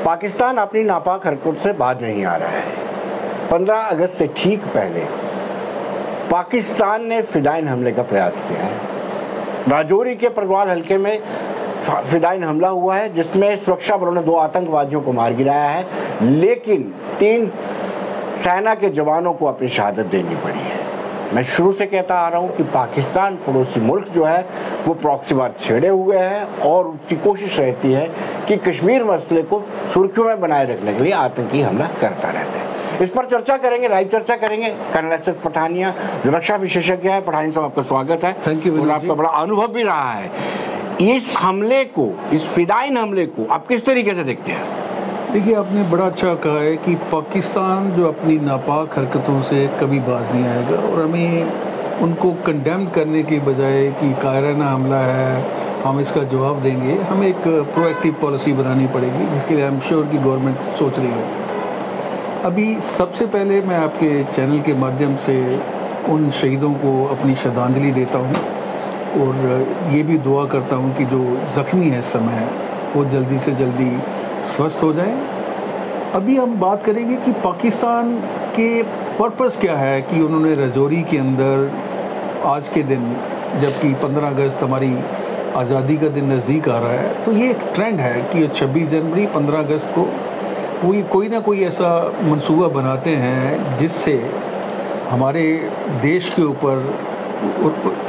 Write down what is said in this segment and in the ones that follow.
पाकिस्तान अपनी नापाक हरकत से बाज नहीं आ रहा है। 15 अगस्त से ठीक पहले पाकिस्तान ने फिदाइन हमले का प्रयास किया है। राजौरी के परगवाल हल्के में फिदाइन हमला हुआ है, जिसमें सुरक्षा बलों ने 2 आतंकवादियों को मार गिराया है, लेकिन 3 सेना के जवानों को अपनी शहादत देनी पड़ी है। मैं शुरू से कहता आ रहा हूँ कि पाकिस्तान पड़ोसी मुल्क जो है वो प्रॉक्सी वार छेड़े हुए है और उसकी कोशिश रहती है कि कश्मीर मसले को सुर्खियों में बनाए रखने के लिए आतंकी हमला करता रहता है। इस पर चर्चा करेंगे, लाइव चर्चा करेंगे। कर्नल एस एस पठानिया जो रक्षा विशेषज्ञ है। पठानिया साहब, आपका स्वागत है। Thank you. और आपका बड़ा अनुभव भी रहा है। इस हमले को, इस फिदाइन हमले को आप किस तरीके से देखते हैं? देखिए, आपने बड़ा अच्छा कहा है कि पाकिस्तान जो अपनी नापाक हरकतों से कभी बाज नहीं आएगा, और हमें उनको कंडेम करने के बजाय कि कायराना हमला है, हम इसका जवाब देंगे, हमें एक प्रोएक्टिव पॉलिसी बनानी पड़ेगी, जिसके लिए आई एम श्योर कि गवर्नमेंट सोच रही है। अभी सबसे पहले मैं आपके चैनल के माध्यम से उन शहीदों को अपनी श्रद्धांजलि देता हूँ, और ये भी दुआ करता हूँ कि जो ज़ख्मी है इस समय वो जल्दी से जल्दी स्वस्थ हो जाएं। अभी हम बात करेंगे कि पाकिस्तान के पर्पस क्या है कि उन्होंने राजौरी के अंदर आज के दिन, जबकि 15 अगस्त हमारी आज़ादी का दिन नज़दीक आ रहा है, तो ये एक ट्रेंड है कि 26 जनवरी 15 अगस्त को वो कोई ना कोई ऐसा मंसूबा बनाते हैं जिससे हमारे देश के ऊपर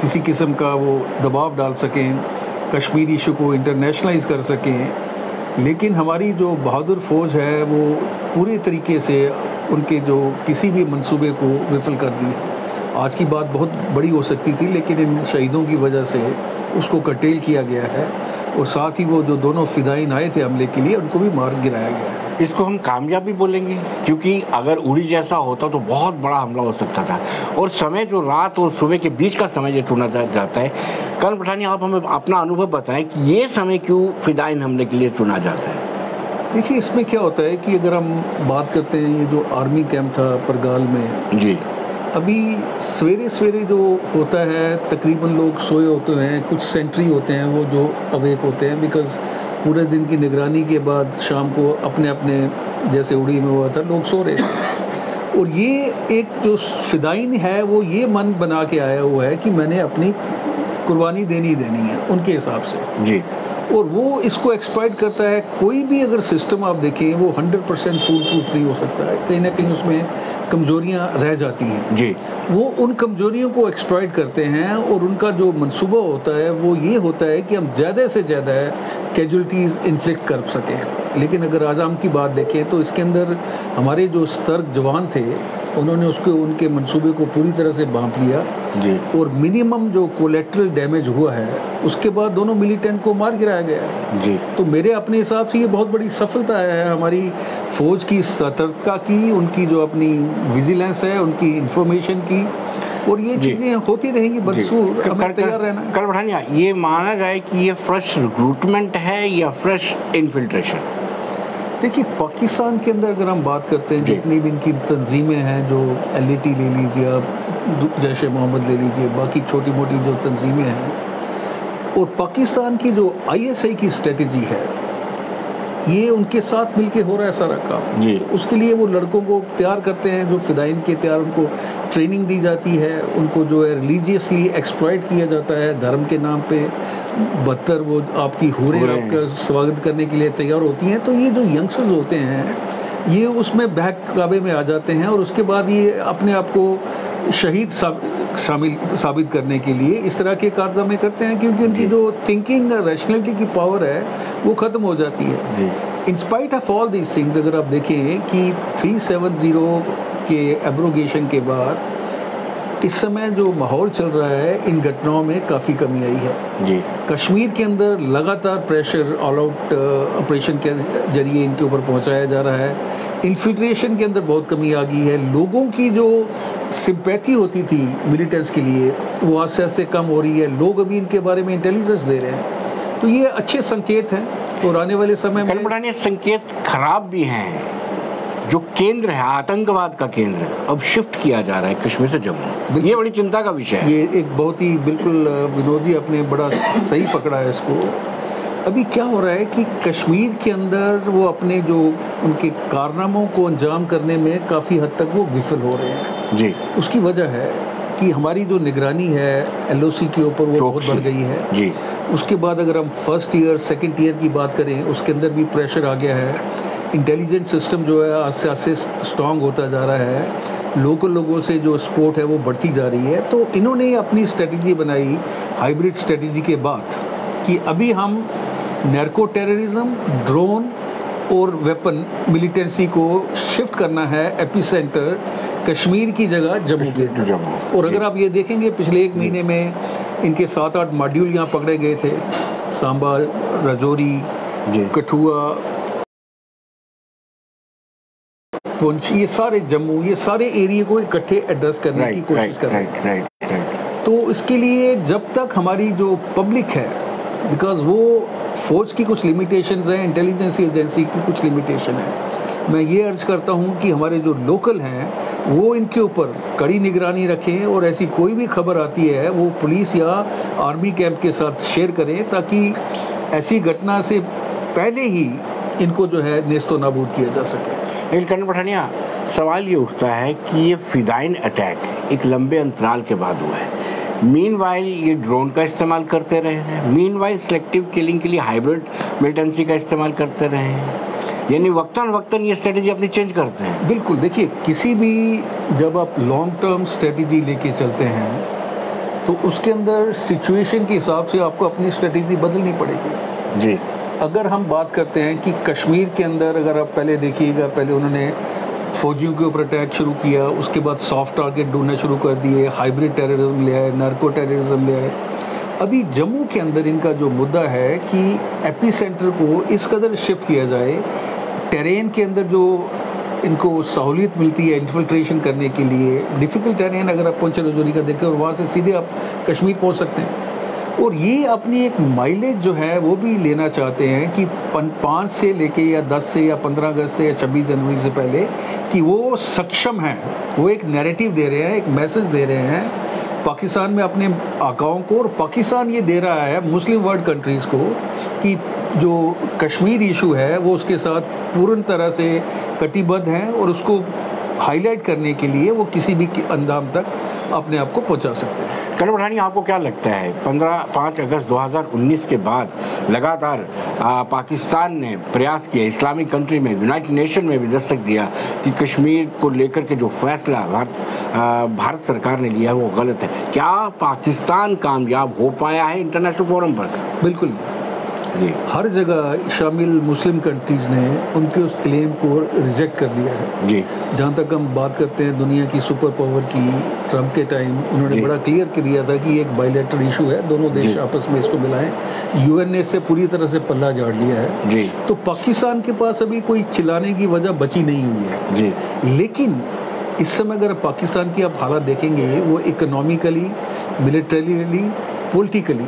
किसी किस्म का वो दबाव डाल सकें, कश्मीर इशू को इंटरनेशनलाइज कर सकें। लेकिन हमारी जो बहादुर फ़ौज है वो पूरे तरीके से उनके जो किसी भी मंसूबे को विफल कर दी है। आज की बात बहुत बड़ी हो सकती थी, लेकिन इन शहीदों की वजह से उसको कर्टेल किया गया है, और साथ ही वो जो दोनों फिदाइन आए थे हमले के लिए, उनको भी मार गिराया गया है। इसको हम कामयाबी बोलेंगे, क्योंकि अगर उड़ी जैसा होता तो बहुत बड़ा हमला हो सकता था, और समय जो रात और सुबह के बीच का समय जो चुना जाता है। कर्नल पठानिया, आप हमें अपना अनुभव बताएं कि ये समय क्यों फिदाइन हमले के लिए चुना जाता है? देखिए, इसमें क्या होता है कि अगर हम बात करते हैं, ये जो आर्मी कैंप था परगाल में जी, अभी सवेरे सवेरे जो होता है, तकरीबन लोग सोए होते हैं, कुछ सेंट्री होते हैं वो जो अवेक होते हैं, बिकॉज पूरे दिन की निगरानी के बाद शाम को अपने अपने, जैसे उड़ी में हुआ था, लोग सो रहे थे। और ये एक जो फिदाइन है वो ये मन बना के आया हुआ है कि मैंने अपनी कुर्बानी देनी है उनके हिसाब से जी, और वो इसको एक्सप्लॉइट करता है। कोई भी अगर सिस्टम आप देखें वो 100% फूल प्रूफ नहीं हो सकता है, कहीं ना कहीं उसमें कमजोरियां रह जाती हैं जी। वो उन कमजोरियों को एक्सप्लॉइट करते हैं, और उनका जो मंसूबा होता है वो ये होता है कि हम ज़्यादा से ज़्यादा कैजुअल्टीज़ इन्फ्लिक्ट कर सकें। लेकिन अगर आज हम की बात देखें तो इसके अंदर हमारे जो सतर्क जवान थे, उन्होंने उसको, उनके मंसूबे को पूरी तरह से भांप लिया जी, और मिनिमम जो कोलेट्रल डैमेज हुआ है उसके बाद दोनों मिलिटेंट को मार गिराया गया जी। तो मेरे अपने हिसाब से ये बहुत बड़ी सफलता है हमारी फौज की सतर्कता की, उनकी जो अपनी विजिलेंस है, उनकी इंफॉर्मेशन की, और ये चीज़ें होती रहेंगी। बदसूर हमें तैयार रहना। कर्नल पठानिया, ये माना जाए कि ये फ्रेश रिक्रूटमेंट है या फ्रेश इन्फिल्ट्रेशन? देखिए, पाकिस्तान के अंदर अगर हम बात करते हैं, जितनी भी इनकी तंजीमें हैं, जो LAT ले लीजिए आप, जैश ए मोहम्मद ले लीजिए, बाकी छोटी मोटी जो तंजीमें हैं, और पाकिस्तान की जो ISI की स्ट्रेटजी है, ये उनके साथ मिलके हो रहा है सारा काम जी। तो उसके लिए वो लड़कों को तैयार करते हैं, जो फिदाइन के तैयार, उनको ट्रेनिंग दी जाती है, उनको जो है रिलीजियसली एक्सप्लॉइट किया जाता है धर्म के नाम पे। 72 वो आपकी हूरें आपका स्वागत करने के लिए तैयार होती हैं। तो ये जो यंगस्टर्स होते हैं ये उसमें बहकावे में आ जाते हैं, और उसके बाद ये अपने आप को शहीद साबित करने के लिए इस तरह के कारनामे करते हैं, क्योंकि उनकी जो थिंकिंग रैशनैलिटी की पावर है वो ख़त्म हो जाती है। In spite of all these things, अगर आप देखें कि 370 के एब्रोगेशन के बाद इस समय जो माहौल चल रहा है, इन घटनाओं में काफ़ी कमी आई है जी। कश्मीर के अंदर लगातार प्रेशर ऑल आउट ऑपरेशन के जरिए इनके ऊपर पहुंचाया जा रहा है। इन्फिल्ट्रेशन के अंदर बहुत कमी आ गई है। लोगों की जो सिंपैथी होती थी मिलिटेंट्स के लिए वो आस्ते आस्ते कम हो रही है। लोग अभी इनके बारे में इंटेलिजेंस दे रहे हैं, तो ये अच्छे संकेत हैं। और आने वाले समय में संकेत खराब भी हैं। जो केंद्र है आतंकवाद का केंद्र, अब शिफ्ट किया जा रहा है कश्मीर से जम्मू, ये बड़ी चिंता का विषय है। ये एक बहुत ही बिल्कुल विनोद जी आपने बड़ा सही पकड़ा है इसको। अभी क्या हो रहा है कि कश्मीर के अंदर वो अपने जो उनके कारनामों को अंजाम करने में काफ़ी हद तक वो विफल हो रहे हैं जी। उसकी वजह है कि हमारी जो निगरानी है LOC के ऊपर वो बहुत बढ़ गई है जी। उसके बाद अगर हम फर्स्ट ईयर सेकंड ईयर की बात करें उसके अंदर भी प्रेशर आ गया है। इंटेलिजेंस सिस्टम जो है आस्ते आस्ते स्ट्रॉन्ग होता जा रहा है। लोकल लोगों से जो सपोर्ट है वो बढ़ती जा रही है। तो इन्होंने अपनी स्ट्रेटजी बनाई हाइब्रिड स्ट्रेटजी के बाद कि अभी हम नैर्को टेररिज्म, ड्रोन और वेपन मिलिटेंसी को शिफ्ट करना है एपिसेंटर कश्मीर की जगह जम्मू के। और अगर आप ये देखेंगे पिछले 1 महीने में इनके 7-8 मॉड्यूल यहाँ पकड़े गए थे। सांबा, राजौरी, कठुआ, पुंछ, ये सारे जम्मू, ये सारे एरिया को इकट्ठे एड्रेस करने की कोशिश कर रहे हैं। तो इसके लिए जब तक हमारी जो पब्लिक है, बिकॉज वो फौज की कुछ लिमिटेशंस हैं, इंटेलिजेंस एजेंसी की कुछ लिमिटेशन है, मैं ये अर्ज करता हूँ कि हमारे जो लोकल हैं वो इनके ऊपर कड़ी निगरानी रखें और ऐसी कोई भी खबर आती है वो पुलिस या आर्मी कैंप के साथ शेयर करें ताकि ऐसी घटना से पहले ही इनको जो है नेस्तो नाबूद किया जा सके। लेकिन कर्नल पठानिया, सवाल ये उठता है कि ये फिदाइन अटैक एक लंबे अंतराल के बाद हुआ है। मीनवाइल ये ड्रोन का इस्तेमाल करते रहे हैं, मीनवाइल सिलेक्टिव किलिंग के लिए हाइब्रिड मिलिटेंसी का इस्तेमाल करते रहे हैं, यानी वक्तन ये स्ट्रेटजी अपनी चेंज करते हैं। बिल्कुल, देखिए किसी भी जब आप लॉन्ग टर्म स्ट्रेटजी लेके चलते हैं तो उसके अंदर सिचुएशन के हिसाब से आपको अपनी स्ट्रेटजी बदलनी पड़ेगी। जी। अगर हम बात करते हैं कि कश्मीर के अंदर अगर आप पहले देखिएगा, पहले उन्होंने फौजियों के ऊपर अटैक शुरू किया, उसके बाद सॉफ्ट टारगेट ढूंढना शुरू कर दिए, हाइब्रिड टेररिज्म ले आए, नार्को टेररिज्म ले आए। अभी जम्मू के अंदर इनका जो मुद्दा है कि एपिसेंटर को इस कदर शिफ्ट किया जाए, टेरेन के अंदर जो इनको सहूलियत मिलती है इन्फिल्ट्रेशन करने के लिए, डिफ़िकल्ट टेरेन अगर आप पुंछ राजौरी का देखें और वहाँ से सीधे आप कश्मीर पहुँच सकते हैं। और ये अपनी एक माइलेज जो है वो भी लेना चाहते हैं कि 5 से लेके या 10 से या 15 अगस्त से या 26 जनवरी से पहले कि वो सक्षम हैं, वो एक नैरेटिव दे रहे हैं, एक मैसेज दे रहे हैं पाकिस्तान में अपने आकाओं को, और पाकिस्तान ये दे रहा है मुस्लिम वर्ल्ड कंट्रीज़ को कि जो कश्मीर इशू है वो उसके साथ पूर्ण तरह से कटिबद्ध हैं और उसको हाईलाइट करने के लिए वो किसी भी अंजाम तक अपने आप को पहुंचा सकते हैं। कर्नल पठानिया, आपको क्या लगता है 5 अगस्त 2019 के बाद लगातार पाकिस्तान ने प्रयास किया, इस्लामिक कंट्री में, यूनाइटेड नेशन में भी दस्तक दिया कि कश्मीर को लेकर के जो फैसला भारत सरकार ने लिया वो गलत है। क्या पाकिस्तान कामयाब हो पाया है इंटरनेशनल फोरम पर? बिल्कुल जी। हर जगह शामिल मुस्लिम कंट्रीज़ ने उनके उस क्लेम को रिजेक्ट कर दिया है जी। जहाँ तक हम बात करते हैं दुनिया की सुपर पावर की, ट्रंप के टाइम उन्होंने बड़ा क्लियर कर दिया था कि एक बायलैटरल इशू है, दोनों देश आपस में इसको मिलाएं। UN ने इससे पूरी तरह से पल्ला झाड़ लिया है जी। तो पाकिस्तान के पास अभी कोई चिल्लाने की वजह बची नहीं हुई है जी। लेकिन इस समय अगर पाकिस्तान की आप हालात देखेंगे, वो इकोनॉमिकली, मिलिटरीली, पॉलिटिकली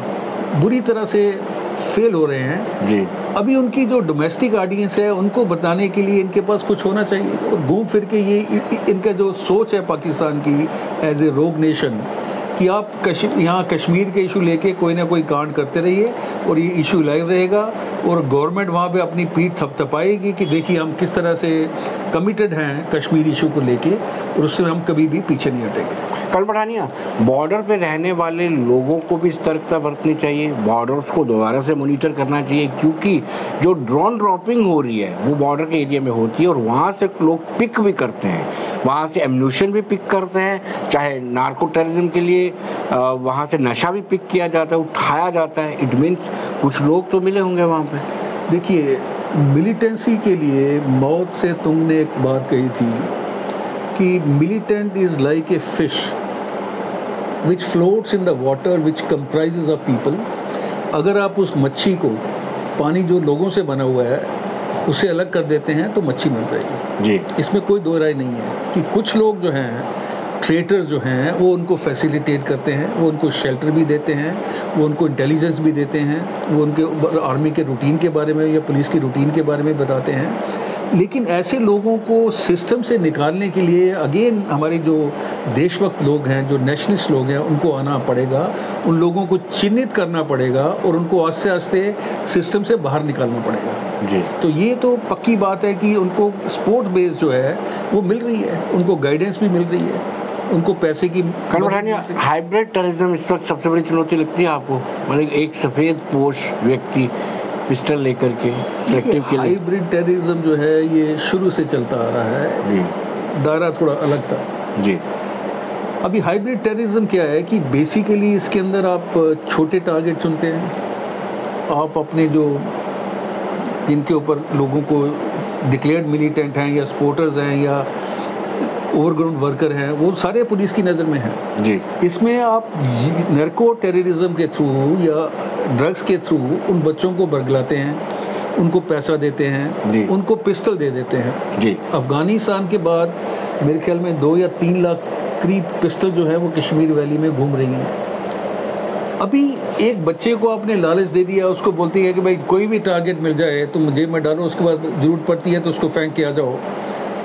बुरी तरह से फेल हो रहे हैं जी। अभी उनकी जो डोमेस्टिक ऑडियंस है उनको बताने के लिए इनके पास कुछ होना चाहिए, और घूम फिर के ये इनका जो सोच है पाकिस्तान की एज ए रोग नेशन कि आप यहाँ कश्मीर के इशू लेके कोई ना कोई कांड करते रहिए और ये इशू लाइव रहेगा और गवर्नमेंट वहाँ पे अपनी पीठ थपथपाएगी कि देखिए हम किस तरह से कमिटेड हैं कश्मीर इशू को लेके, और उससे हम कभी भी पीछे नहीं हटेंगे। कर्नल पठानिया, बॉर्डर पे रहने वाले लोगों को भी सतर्कता बरतनी चाहिए, बॉर्डर्स को दोबारा से मॉनिटर करना चाहिए, क्योंकि जो ड्रोन ड्रॉपिंग हो रही है वो बॉर्डर के एरिया में होती है और वहाँ से लोग पिक भी करते हैं, वहाँ से एम्यूनिशन भी पिक करते हैं, चाहे नार्को टेररिज्म के लिए वहाँ से नशा भी पिक किया जाता है, उठाया जाता है। इट मीन्स कुछ लोग तो मिले होंगे वहाँ पे। देखिए, मिलिटेंसी के लिए मौत से तुमने एक बात कही थी कि militant is like a fish which floats in the water which comprises of people. अगर आप उस मच्छी को, पानी जो लोगों से बना हुआ है, उसे अलग कर देते हैं तो मच्छी मर जाएगी जी। इसमें कोई दो राय नहीं है कि कुछ लोग जो हैं, ट्रेटर्स जो हैं, वो उनको फैसिलिटेट करते हैं, वो उनको शेल्टर भी देते हैं, वो उनको इंटेलिजेंस भी देते हैं, वो उनके आर्मी के रूटीन के बारे में या पुलिस की रूटीन के बारे में बताते हैं। लेकिन ऐसे लोगों को सिस्टम से निकालने के लिए अगेन हमारे जो देशभक्त लोग हैं, जो नेशनलिस्ट लोग हैं, उनको आना पड़ेगा, उन लोगों को चिन्हित करना पड़ेगा और उनको आस्ते आस्ते सिस्टम से बाहर निकालना पड़ेगा जी। तो ये तो पक्की बात है कि उनको स्पोर्ट बेस जो है वो मिल रही है, उनको गाइडेंस भी मिल रही है, उनको पैसे की। हाइब्रिड टेररिज्म इस वक्त सबसे बड़ी चुनौती लगती है आपको? मतलब एक सफ़ेद पोश व्यक्ति पिस्टल लेकर के सिलेक्टिव के लिए। हाइब्रिड टेररिज्म जो है ये शुरू से चलता आ रहा है जी। दायरा थोड़ा अलग था जी। अभी हाइब्रिड टेररिज्म क्या है कि बेसिकली इसके अंदर आप छोटे टारगेट चुनते हैं, आप अपने जो जिनके ऊपर लोगों को डिक्लेयर्ड मिलिटेंट हैं या सपोर्टर्स हैं या ओवरग्राउंड वर्कर हैं, वो सारे पुलिस की नज़र में हैं जी। इसमें आप नर्को टेररिज्म के थ्रू या ड्रग्स के थ्रू उन बच्चों को बरगलाते हैं, उनको पैसा देते हैं, उनको पिस्टल दे देते हैं जी। अफगानिस्तान के बाद मेरे ख्याल में 2 या 3 लाख करीब पिस्टल जो है वो कश्मीर वैली में घूम रही हैं। अभी एक बच्चे को आपने लालच दे दिया, उसको बोलती है कि भाई कोई भी टारगेट मिल जाए तुम जेब में डालो, उसके बाद ज़रूरत पड़ती है तो उसको फेंक के आ जाओ,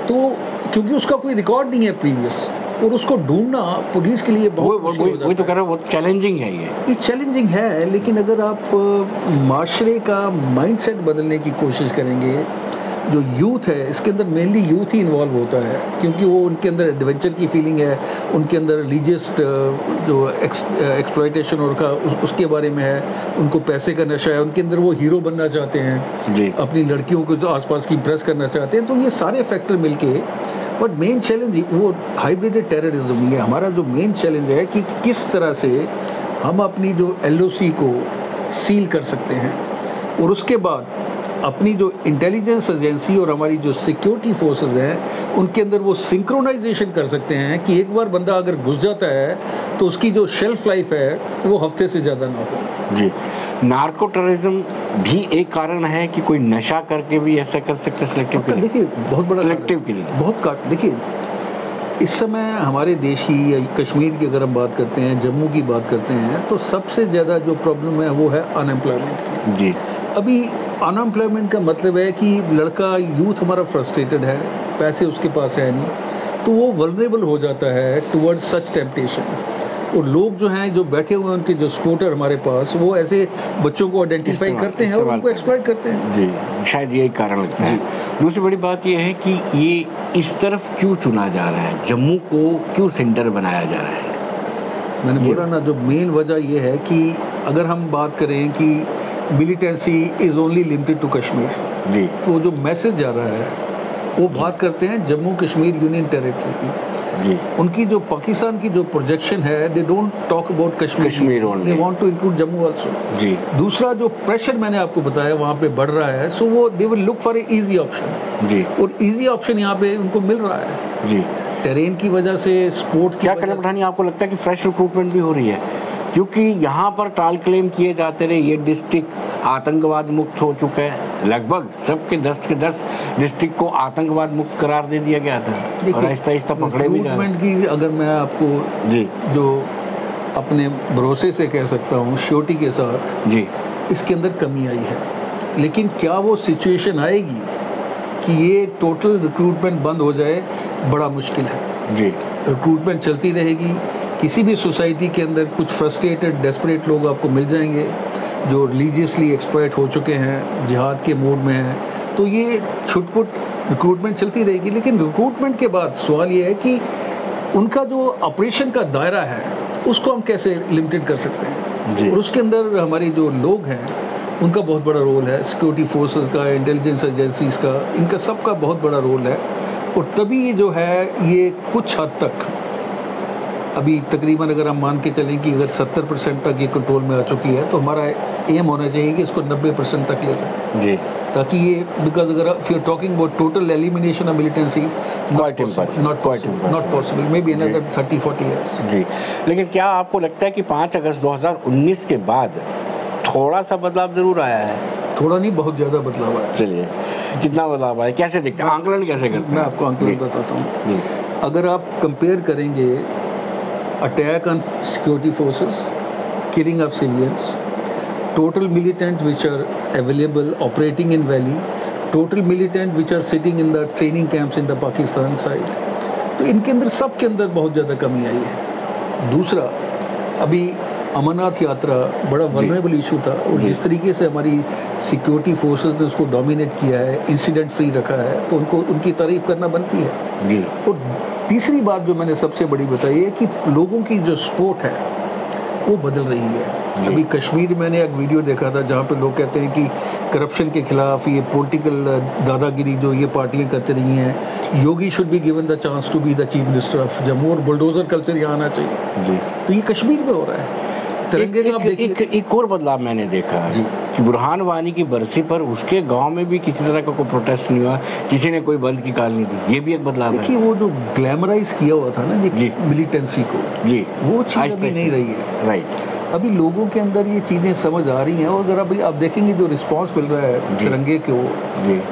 तो क्योंकि उसका कोई रिकॉर्ड नहीं है प्रीवियस और उसको ढूंढना पुलिस के लिए बहुत मुश्किल हो जाता है। वही तो कह रहा हूं, बहुत चैलेंजिंग है ये चैलेंजिंग है, लेकिन अगर आप माशरे का माइंडसेट बदलने की कोशिश करेंगे, जो यूथ है इसके अंदर मेनली यूथ ही इन्वॉल्व होता है क्योंकि वो उनके अंदर एडवेंचर की फीलिंग है, उनके अंदर रिलीजियस जो एक्सप्लॉयटेशन और का उसके बारे में है, उनको पैसे का नशा है, उनके अंदर वो हीरो बनना चाहते हैं जी। अपनी लड़कियों को जो आसपास की इम्प्रेस करना चाहते हैं, तो ये सारे फैक्टर मिलके बट मेन चैलेंज वो हाइब्रिड टेररिज्म ही है। हमारा जो मेन चैलेंज है कि किस तरह से हम अपनी जो LOC को सील कर सकते हैं और उसके बाद अपनी जो इंटेलिजेंस एजेंसी और हमारी जो सिक्योरिटी फोर्सेस हैं उनके अंदर वो सिंक्रोनाइजेशन कर सकते हैं कि एक बार बंदा अगर घुस जाता है तो उसकी जो शेल्फ लाइफ है वो हफ्ते से ज़्यादा ना हो जी। नार्को टेररिज्म भी एक कारण है कि कोई नशा करके भी ऐसा कर सकते हैं सिलेक्टिव के लिए? देखिए बहुत बड़ा सिलेक्टिव के लिए बहुत देखिए इस समय हमारे देश की या कश्मीर की अगर हम बात करते हैं, जम्मू की बात करते हैं, तो सबसे ज़्यादा जो प्रॉब्लम है वो है अनएम्प्लॉयमेंट की जी। अभी अनएम्प्लॉयमेंट का मतलब है कि लड़का यूथ हमारा फ्रस्ट्रेटेड है, पैसे उसके पास है नहीं, तो वो वल्नरेबल हो जाता है टुवर्ड्स सच टेम्पटेशन। और लोग जो हैं जो बैठे हुए हैं उनके जो सपोर्टर हमारे पास, वो ऐसे बच्चों को आइडेंटिफाई करते हैं और उनको एक्सप्लॉइट करते हैं जी। शायद यही कारण लगता है। दूसरी बड़ी बात यह है कि ये इस तरफ क्यों चुना जा रहा है, जम्मू को क्यों सेंटर बनाया जा रहा है? मैंने बोला ना, जो मेन वजह यह है कि अगर हम बात करें कि militancy is only limited to Kashmir ji, तो जो मैसेज जा रहा है वो बात करते हैं जम्मू कश्मीर यूनियन टेरिटरी की जी। उनकी जो पाकिस्तान की जो प्रोजेक्शन है, they don't talk about Kashmir only, they want to include Jammu also ji. दूसरा जो प्रेशर मैंने आपको बताया वहाँ पे बढ़ रहा है, सो वो they will look for a easy option ji, और इजी ऑप्शन यहाँ पे उनको मिल रहा है जी। टेरेन की वजह से, स्पोर्ट की क्या कलम पठानी, आपको लगता है कि फ्रेश रिक्रूटमेंट भी हो रही है? क्योंकि यहाँ पर टाल क्लेम किए जाते रहे ये डिस्ट्रिक्ट आतंकवाद मुक्त हो चुका है, लगभग सबके 10 के 10 डिस्ट्रिक्ट को आतंकवाद मुक्त करार दे दिया गया था और आहिस्ता आहिस्ता पकड़े भी जा रहे हैं। की अगर मैं आपको जी जो अपने भरोसे से कह सकता हूँ, श्योरिटी के साथ जी, इसके अंदर कमी आई है, लेकिन क्या वो सिचुएशन आएगी कि ये टोटल रिक्रूटमेंट बंद हो जाए? बड़ा मुश्किल है जी। रिक्रूटमेंट चलती रहेगी, किसी भी सोसाइटी के अंदर कुछ फ्रस्ट्रेटेड डेस्परेट लोग आपको मिल जाएंगे जो रिलीजियसली एक्सप्लॉइट हो चुके हैं, जिहाद के मोड में हैं, तो ये छुटपुट रिक्रूटमेंट चलती रहेगी। लेकिन रिक्रूटमेंट के बाद सवाल ये है कि उनका जो ऑपरेशन का दायरा है उसको हम कैसे लिमिटेड कर सकते हैं जी। और उसके अंदर हमारे जो लोग हैं उनका बहुत बड़ा रोल है, सिक्योरिटी फोर्सेस का, इंटेलिजेंस एजेंसीज का, इनका सबका बहुत बड़ा रोल है। और तभी जो है ये कुछ हद तक अभी तकरीबन अगर हम मान के चलें कि अगर 70% तक ये कंट्रोल में आ चुकी है, तो हमारा एम होना चाहिए कि इसको 90% तक ले जाए जी, ताकि ये, बिकॉज अगर if you are talking about total elimination of militancy, not possible, maybe another 30-40 years ji. लेकिन क्या आपको लगता है कि 5 अगस्त 2019 के बाद थोड़ा सा बदलाव जरूर आया है? थोड़ा नहीं, बहुत ज़्यादा बदलाव आया। चलिए, कितना बदलाव आया, कैसे दिखता है, आंकलन कैसे करते हैं? मैं आपको आंकलन बताता हूँ। अगर आप कंपेयर करेंगे attack on security forces, killing of civilians, total militants which are available operating in valley, total militant which are sitting in the training camps in the Pakistan side. तो इनके अंदर सबके अंदर बहुत ज़्यादा कमी आई है। दूसरा, अभी अमरनाथ यात्रा बड़ा वल्नरेबल इशू था और जिस तरीके से हमारी सिक्योरिटी फोर्सेस ने उसको डोमिनेट किया है, इंसिडेंट फ्री रखा है, तो उनको उनकी तारीफ करना बनती है जी। और तीसरी बात जो मैंने सबसे बड़ी बताई है कि लोगों की जो सपोर्ट है वो बदल रही है। अभी कश्मीर में मैंने एक वीडियो देखा था जहाँ पे लोग कहते हैं कि करप्शन के खिलाफ ये पॉलिटिकल दादागिरी जो ये पार्टियां करते रही हैं, Yogi should be given the chance to be the chief minister of Jammu और बुलडोजर कल्चर यहाँ आना चाहिए जी। तो ये कश्मीर में हो रहा है। तिरंगे का आप देखिए, एक और बदलाव मैंने देखा जी कि बुरहान वानी की बरसी पर उसके गांव में भी किसी तरह का कोई प्रोटेस्ट नहीं हुआ, किसी ने कोई बंद की कॉल नहीं दी। ये भी एक बदलाव है। देखिए वो जो ग्लैमराइज किया हुआ था ना जी मिलिटेंसी को जी, वो चीज़ अभी नहीं रही है। राइट, अभी लोगों के अंदर ये चीज़ें समझ आ रही हैं और अगर अभी आप देखेंगे जो रिस्पांस मिल रहा है तिरंगे को,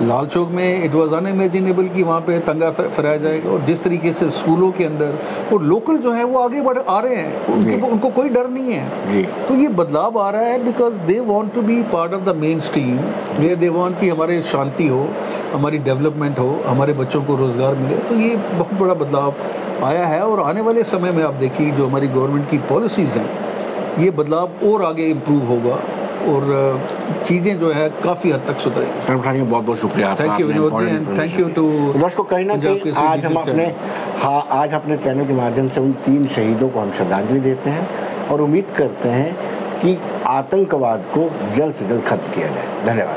लाल चौक में इट वाज अनइमेजिनेबल कि वहाँ पे तंगा फहराया जाएगा और जिस तरीके से स्कूलों के अंदर और लोकल जो है वो आगे बढ़ आ रहे हैं, उनको कोई डर नहीं है जी। तो ये बदलाव आ रहा है because they want to be part of the mainstream, they want कि हमारे शांति हो, हमारी डेवलपमेंट हो, हमारे बच्चों को रोज़गार मिले। तो ये बहुत बड़ा बदलाव आया है और आने वाले समय में आप देखिए जो हमारी गवर्नमेंट की पॉलिसीज़ हैं ये बदलाव और आगे इम्प्रूव होगा और चीज़ें जो है काफ़ी हद तक सुधरेंगी। बहुत बहुत शुक्रिया। Thank you Vinod ji and thank you to दर्शकों। कहीं ना कहीं आज अपने चैनल के माध्यम से उन 3 शहीदों को हम श्रद्धांजलि देते हैं और उम्मीद करते हैं कि आतंकवाद को जल्द से जल्द खत्म किया जाए। धन्यवाद।